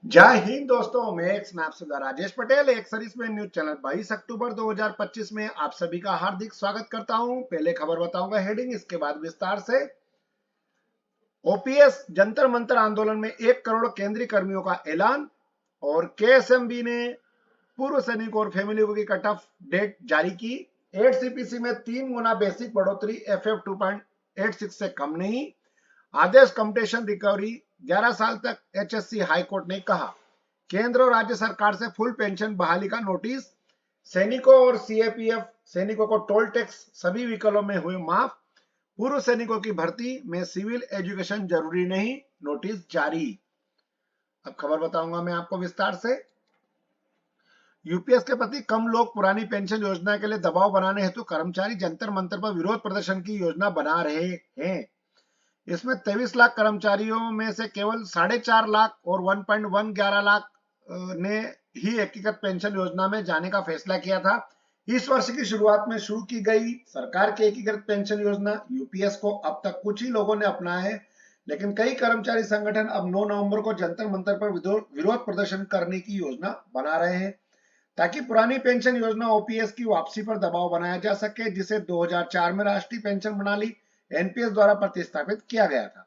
जय हिंद दोस्तों, मैं आपका राजेश पटेल एक सर्विसमैन न्यूज चैनल 22 अक्टूबर 2025 में आप सभी का हार्दिक स्वागत करता हूं। पहले खबर बताऊंगा हेडिंग, इसके बाद विस्तार से। ओपीएस जंतर मंतर आंदोलन में 1 करोड़ केंद्रीय कर्मियों का ऐलान और केएसएमबी ने पूर्व सैनिकों और फैमिली की कट ऑफ डेट जारी की। 8 CPC में 3 गुना बेसिक बढ़ोतरी, FF 2.86 से कम नहीं। आदेश कम्पटीशन रिकवरी 11 साल तक, HSC हाईकोर्ट ने कहा। केंद्र और राज्य सरकार से फुल पेंशन बहाली का नोटिस। सैनिकों और सीएपीएफ सैनिकों को टोल टैक्स सभी व्हीकलों में हुए माफ। पूर्व सैनिकों की भर्ती में सिविल एजुकेशन जरूरी नहीं, नोटिस जारी। अब खबर बताऊंगा मैं आपको विस्तार से। यूपीएस के प्रति कम लोग पुरानी पेंशन योजना के लिए दबाव बनाने हेतु कर्मचारी जंतर मंतर पर विरोध प्रदर्शन की योजना बना रहे हैं। इसमें 23 लाख कर्मचारियों में से केवल 4.5 लाख और 1.111 लाख ने ही एकीकृत पेंशन योजना में जाने का फैसला किया था। इस वर्ष की शुरुआत में शुरू की गई सरकार की एकीकृत पेंशन योजना यूपीएस को अब तक कुछ ही लोगों ने अपनाया है, लेकिन कई कर्मचारी संगठन अब 9 नवंबर को जंतर मंतर पर विरोध प्रदर्शन करने की योजना बना रहे हैं, ताकि पुरानी पेंशन योजना ओपीएस की वापसी पर दबाव बनाया जा सके, जिसे 2004 में राष्ट्रीय पेंशन प्रणाली एनपीएस द्वारा प्रतिस्थापित किया गया था।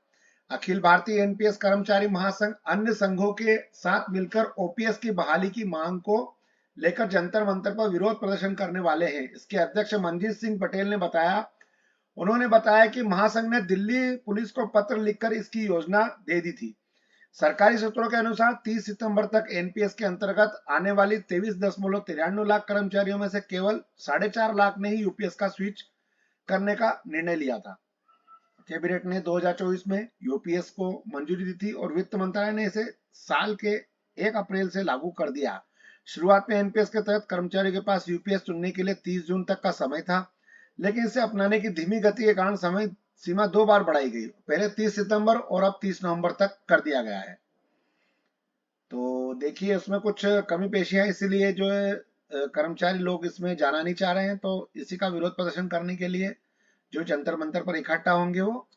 अखिल भारतीय एनपीएस कर्मचारी महासंघ अन्य संघों के साथ मिलकर ओपीएस की बहाली की मांग को लेकर जंतर मंतर पर विरोध प्रदर्शन करने वाले हैं। इसके अध्यक्ष मनजीत सिंह पटेल ने बताया, उन्होंने बताया कि महासंघ ने दिल्ली पुलिस को पत्र लिखकर इसकी योजना दे दी थी। सरकारी सूत्रों के अनुसार 30 सितंबर तक एनपीएस के अंतर्गत आने वाली 23.93 लाख कर्मचारियों में से केवल 4.5 लाख ने ही यूपीएस का स्विच करने का निर्णय लिया था। कैबिनेट ने 2024 में यूपीएस को मंजूरी दी थी और वित्त मंत्रालय ने इसे साल के 1 अप्रैल से लागू कर दिया। शुरुआत में एनपीएस के तहत कर्मचारियों के पास यूपीएस चुनने के लिए 30 जून तक का समय था, लेकिन इसे अपनाने की धीमी गति के कारण समय सीमा 2 बार बढ़ाई गई, पहले 30 सितंबर और अब 30 नवंबर तक कर दिया गया है। तो देखिए, उसमें कुछ कमी पेशी है, इसीलिए जो है कर्मचारी लोग इसमें जाना नहीं चाह रहे हैं। तो इसी का विरोध प्रदर्शन करने के लिए जो जंतर मंतर पर इकट्ठा होंगे वो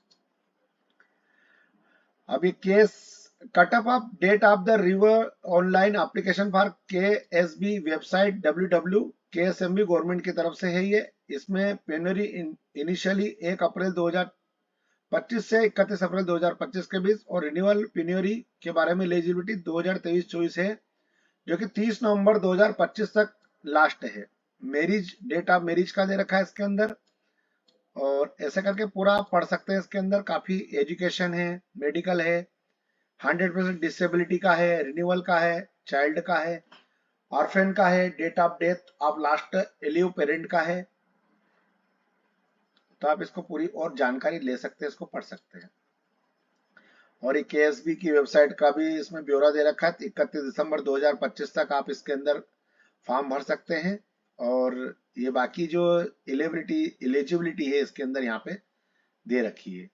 अभी case cut off date of the river online application for KSB website www.ksmb government की तरफ से है ये। इसमें पेनरी इनिशियली 1 अप्रैल 2025 से 31 अप्रैल 2025 के बीच और रिन्यूअल पेनरी के बारे में एलिजिबिलिटी 2023-24 है, जो कि 30 नवंबर 2025 तक लास्ट है। मैरिज डेट ऑफ मैरिज का दे रखा है इसके अंदर, और ऐसे करके पूरा आप पढ़ सकते हैं। इसके अंदर काफी एजुकेशन है, मेडिकल है, 100% डिसेबिलिटी का है, रिन्यूअल का है, चाइल्ड का है, ऑर्फेन का है, date of death of last alive parent का है। तो आप इसको पूरी और जानकारी ले सकते हैं, इसको पढ़ सकते हैं। और ये केएसबी की वेबसाइट का भी इसमें ब्यौरा दे रखा है। 31 दिसंबर 2025 तक आप इसके अंदर फॉर्म भर सकते हैं, और ये बाकी जो एलिजिबिलिटी है इसके अंदर यहाँ पे दे रखी है।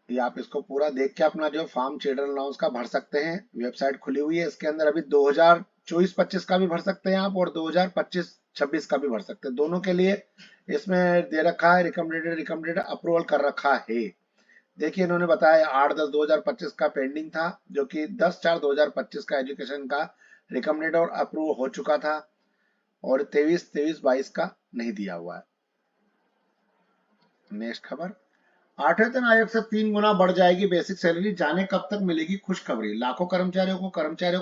ये आप इसको पूरा देख के अपना जो फॉर्म चिल्ड्रन अलाउंस का भर सकते हैं। वेबसाइट खुली हुई है, इसके अंदर अभी 2024-25 का भी भर सकते हैं आप, और 2025-26 का भी भर सकते हैं। दोनों के लिए इसमें दे रखा है रिकमेंडेड अप्रूवल कर रखा है। देखिए, इन्होंने बताया 8/10/2025 का पेंडिंग था, जो कि 10/4/2025 का एजुकेशन का रिकमेंडेड और अप्रूव हो चुका था, और 23-22 का नहीं दिया हुआ है। नेक्स्ट खबर, 8वें वेतन आयोग से 3 गुना बढ़ जाएगी बेसिक सैलरी, जाने कब तक मिलेगी खुशखबरी। लाखों कर्मचारियों को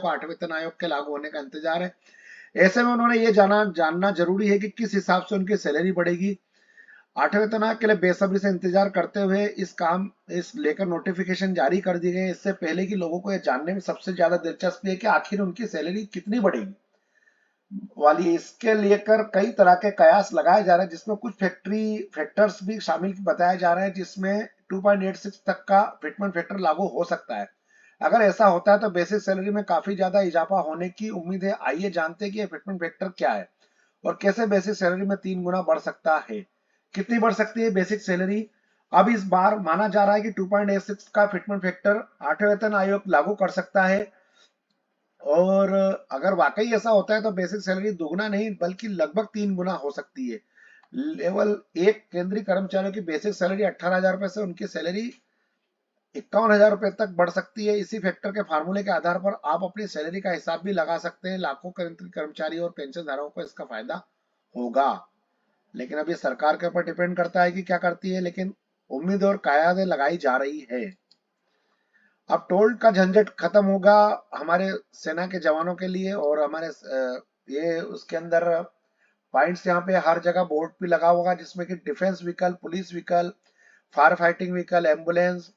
8वें वेतन आयोग के लागू होने का इंतजार है। ऐसे में उन्होंने ये जानना जरूरी है कि किस हिसाब से उनकी सैलरी बढ़ेगी। 8वें वेतन आयोग के लिए बेसब्री से इंतजार करते हुए इस लेकर नोटिफिकेशन जारी कर दी गई। इससे पहले कि लोगों को यह जानने में सबसे ज्यादा दिलचस्पी है कि आखिर उनकी सैलरी कितनी बढ़ेगी वाली, इसके लेकर कई तरह के कयास लगाए जा रहे हैं, जिसमें कुछ फैक्टर्स भी शामिल बताए जा रहे हैं, जिसमें 2.86 तक का फिटमेंट फैक्टर लागू हो सकता है। अगर ऐसा होता है तो बेसिक सैलरी में काफी ज्यादा इजाफा होने की उम्मीद है। आइए जानते हैं कि फिटमेंट फैक्टर क्या है और कैसे बेसिक सैलरी में 3 गुना बढ़ सकता है। कितनी बढ़ सकती है बेसिक सैलरी? अब इस बार माना जा रहा है कि 2.86 का फिटमेंट फैक्टर 8वें वेतन आयोग लागू कर सकता है, और अगर वाकई ऐसा होता है तो बेसिक सैलरी दुगना नहीं बल्कि लगभग 3 गुना हो सकती है। लेवल 1 केंद्रीय कर्मचारियों की बेसिक सैलरी 18,000 रुपए से उनकी सैलरी 51,000 रुपए तक बढ़ सकती है। इसी फैक्टर के फार्मूले के आधार पर आप अपनी सैलरी का हिसाब भी लगा सकते हैं। लाखों कर्मचारी और पेंशन धारकों को इसका फायदा होगा, लेकिन अब ये सरकार के ऊपर डिपेंड करता है कि क्या करती है, लेकिन उम्मीद और कयादें लगाई जा रही है। अब टोल का झंझट खत्म होगा हमारे सेना के जवानों के लिए, और हमारे ये उसके अंदर पॉइंट्स यहाँ पे हर जगह बोर्ड भी लगा होगा, जिसमें कि defence vehicle, police vehicle, fire fighting vehicle, ambulance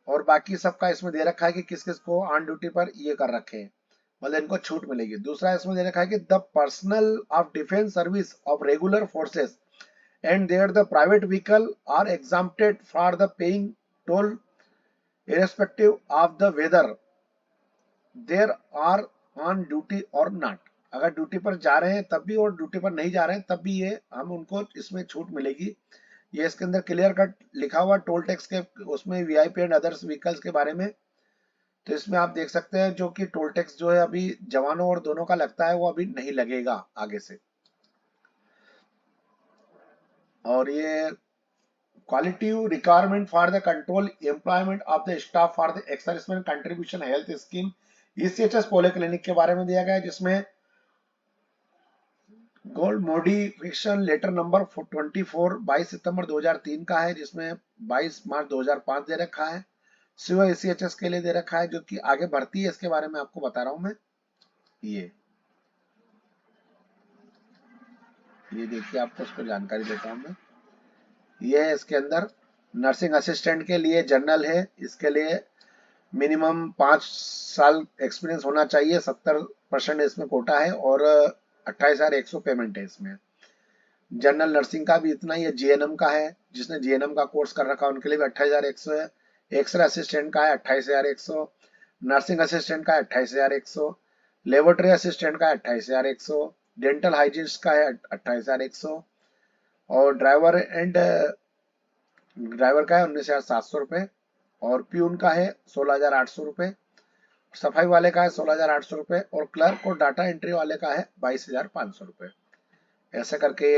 और बाकी सबका इसमें दे रखा है कि किस किस को ऑन ड्यूटी पर ये कर रखे हैं, मतलब इनको छूट मिलेगी। दूसरा इसमें दे रखा है कि the personnel of defence service of regular forces and their the private vehicle are exempted for the paying toll irrespective of the whether there are on duty और नॉट। अगर ड्यूटी पर जा रहे हैं तब भी और ड्यूटी पर नहीं जा रहे हैं तब भी ये हम उनको इसमें छूट मिलेगी। ये इसके अंदर क्लियर कट लिखा हुआ टोल टैक्स के उसमें वीआईपी एंड अदर्स व्हीकल्स के बारे में। तो इसमें आप देख सकते हैं जो कि टोल टैक्स जो है अभी जवानों और दोनों का लगता है, वो अभी नहीं लगेगा आगे से। और ये qualitative requirement for the control employment of the staff for the ex-servicemen contribution health scheme ECHS polyclinic के बारे में दिया गया है, जिसमें गोल्ड मॉडिफिकेशन लेटर नंबर 24 22 सितंबर 2003 का है, जिसमें 22 मार्च 2005 दे रखा है। सिवा ECHS के लिए दे रखा है, जो कि आगे बढ़ती है, इसके बारे में आपको बता रहा हूं मैं। ये देखिए, आपको उसको जानकारी देता हूं मैं। ये है इसके अंदर नर्सिंग असिस्टेंट के लिए जनरल है, इसके लिए मिनिमम 5 साल एक्सपीरियंस होना चाहिए, 70% इसमें कोटा है और 28,100 पेमेंट है इसमें। जनरल नर्सिंग का भी इतना ही है। जीएनएम का है, जिसने जीएनएम का कोर्स कर रखा है उनके लिए भी 28,100 है। एक्सरे असिस्टेंट का है 28,100, नर्सिंग असिस्टेंट का है 28,100, लेबोरेटरी असिस्टेंट का है 28,100, डेंटल हाइजीनिस्ट का है 28,100 और ड्राइवर का है 19,700 रुपए और प्यून का है 16,800 रुपए, सफाई वाले का है 16,800 रुपए और क्लर्क और डाटा एंट्री वाले का है 22,500 रुपए। ऐसे करके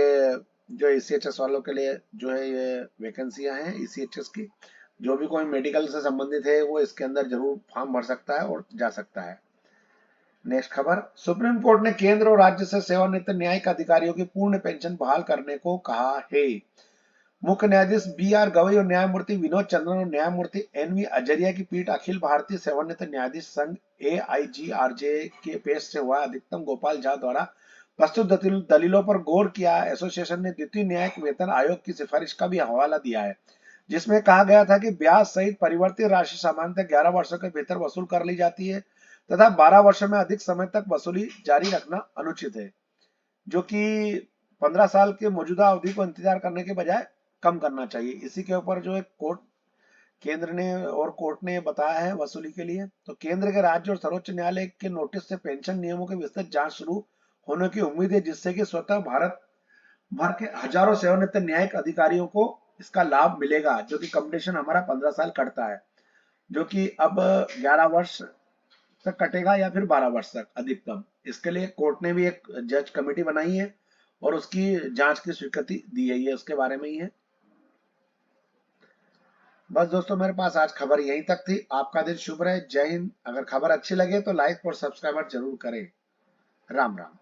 जो ECHS वालों के लिए जो है ये वैकेंसियां हैं ECHS की। जो भी कोई मेडिकल से संबंधित है वो इसके अंदर जरूर फॉर्म भर सकता है और जा सकता है। नेक्स्ट खबर, सुप्रीम कोर्ट ने केंद्र और राज्य से सेवानिवृत्त न्यायिक अधिकारियों की पूर्ण पेंशन बहाल करने को कहा है। मुख्य न्यायाधीश BR गवई और न्यायमूर्ति विनोद चंद्रन और न्यायमूर्ति NV अजरिया की पीठ अखिल भारतीय सेवानिवृत्त न्यायाधीश संघ AIGRJ के पेश से हुआ अधिकतम गोपाल झा द्वारा प्रस्तुत दलीलों पर गौर किया। एसोसिएशन ने द्वितीय न्यायिक वेतन आयोग की सिफारिश का भी हवाला दिया है, जिसमें कहा गया था कि ब्याज सहित परिवर्तित राशि सामान्यतः 11 वर्षों के भीतर वसूल कर ली जाती है तथा 12 वर्षों में अधिक समय तक वसूली जारी रखना अनुचित है, जो कि 15 साल के मौजूदा अवधि को इंतजार करने के बजाय कम करना चाहिए। इसी के ऊपर जो है केंद्र ने और कोर्ट ने बताया है वसूली के लिए। तो केंद्र के राज्य और सर्वोच्च न्यायालय के नोटिस से पेंशन नियमों की विस्तृत जांच शुरू होने की उम्मीद है, जिससे कि स्वतः भारत भर के हजारों सेवानिवृत्त न्यायिक अधिकारियों को इसका लाभ मिलेगा, जो कि कंपटीशन हमारा 15 साल कटता है, जो कि अब 11 वर्ष तक कटेगा या फिर 12 वर्ष तक अधिकतम। इसके लिए कोर्ट ने भी एक जज कमेटी बनाई है और उसकी जांच की स्वीकृति दी है, ये उसके बारे में ही है। बस दोस्तों, मेरे पास आज खबर यहीं तक थी। आपका दिन शुभ रहे। जय हिंद। अगर खबर अच्छी लगे तो लाइक और सब्सक्राइब जरूर करें। राम राम।